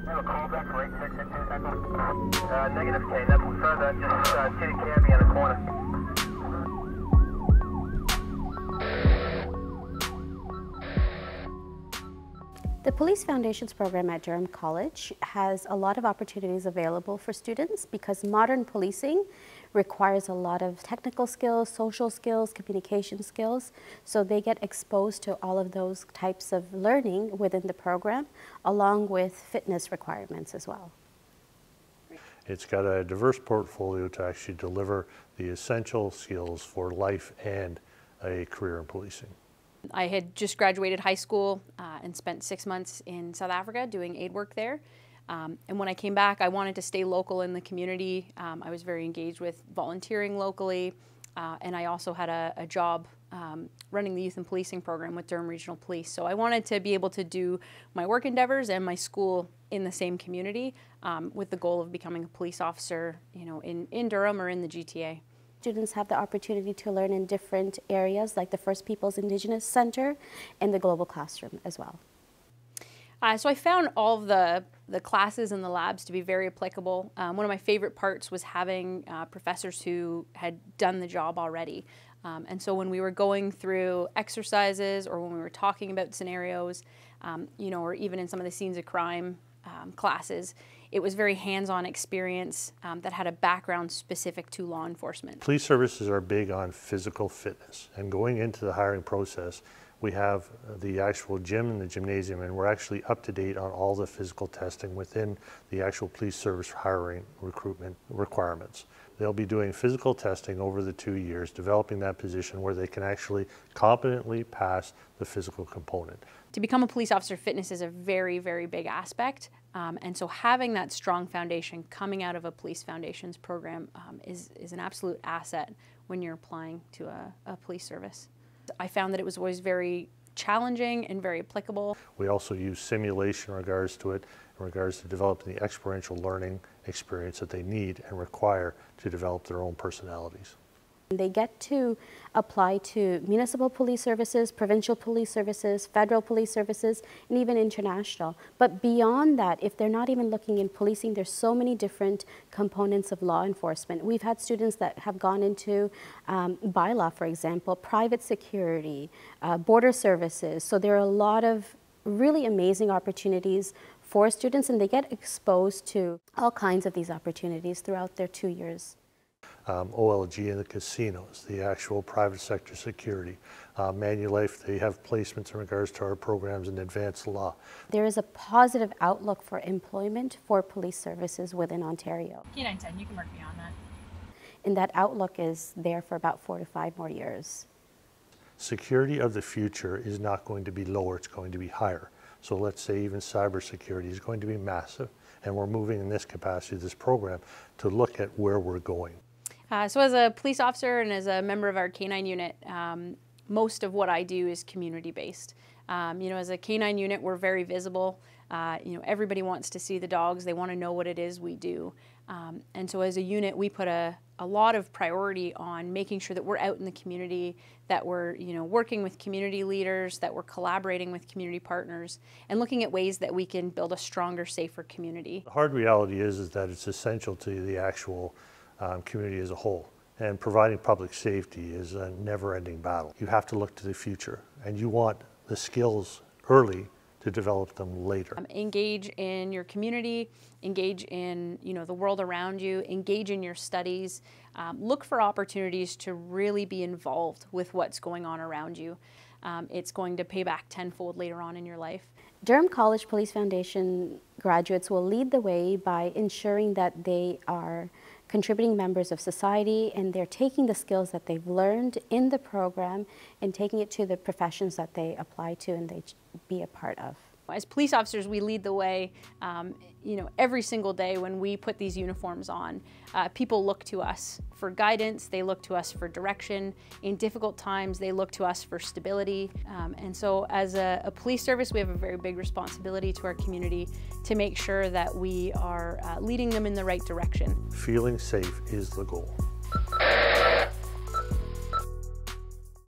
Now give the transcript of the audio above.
have a call back for 8662. Negative K, nothing further, just see the cabbie on the corner. The Police Foundations program at Durham College has a lot of opportunities available for students because modern policing requires a lot of technical skills, social skills, communication skills, so they get exposed to all of those types of learning within the program, along with fitness requirements as well. It's got a diverse portfolio to actually deliver the essential skills for life and a career in policing. I had just graduated high school and spent 6 months in South Africa doing aid work there. And when I came back, I wanted to stay local in the community. I was very engaged with volunteering locally, and I also had a job running the youth and policing program with Durham Regional Police. So I wanted to be able to do my work endeavors and my school in the same community with the goal of becoming a police officer, you know, in Durham or in the GTA. Students have the opportunity to learn in different areas like the First Peoples Indigenous Center and the Global Classroom as well. So I found all of the classes and the labs to be very applicable. One of my favorite parts was having professors who had done the job already. And so when we were going through exercises or when we were talking about scenarios, you know, or even in some of the scenes of crime classes, it was very hands-on experience that had a background specific to law enforcement. Police services are big on physical fitness, and going into the hiring process, we have the actual gym and the gymnasium, and we're actually up to date on all the physical testing within the actual police service hiring recruitment requirements. They'll be doing physical testing over the 2 years, developing that position where they can actually competently pass the physical component. To become a police officer, fitness is a very, very big aspect. And so having that strong foundation coming out of a Police Foundations program is an absolute asset when you're applying to a police service. I found that it was always very challenging and very applicable. We also use simulation in regards to it, in regards to developing the experiential learning experience that they need and require to develop their own personalities. They get to apply to municipal police services, provincial police services, federal police services, and even international. But beyond that, if they're not even looking in policing, there's so many different components of law enforcement. We've had students that have gone into bylaw, for example, private security, border services. So there are a lot of really amazing opportunities for students, and they get exposed to all kinds of these opportunities throughout their 2 years. OLG in the casinos, the actual private sector security, Manulife, they have placements in regards to our programs in advanced law. There is a positive outlook for employment for police services within Ontario. K910, you can work beyond that. And that outlook is there for about 4 to 5 more years. Security of the future is not going to be lower, it's going to be higher. So let's say even cybersecurity is going to be massive, and we're moving in this capacity, this program, to look at where we're going. So as a police officer and as a member of our K9 unit, most of what I do is community-based. You know, as a K9 unit, we're very visible. You know, everybody wants to see the dogs. They want to know what it is we do. And so as a unit, we put a lot of priority on making sure that we're out in the community, that we're, you know, working with community leaders, that we're collaborating with community partners, and looking at ways that we can build a stronger, safer community. The hard reality is that it's essential to the actual community as a whole, and providing public safety is a never-ending battle. You have to look to the future, and you want the skills early to develop them later. Engage in your community, engage in, you know, the world around you, engage in your studies, look for opportunities to really be involved with what's going on around you. It's going to pay back tenfold later on in your life. Durham College Police Foundation graduates will lead the way by ensuring that they are contributing members of society, and they're taking the skills that they've learned in the program and taking it to the professions that they apply to and they be a part of. As police officers, we lead the way, you know, every single day when we put these uniforms on. People look to us for guidance, they look to us for direction. In difficult times, they look to us for stability. And so as a police service, we have a very big responsibility to our community to make sure that we are leading them in the right direction. Feeling safe is the goal.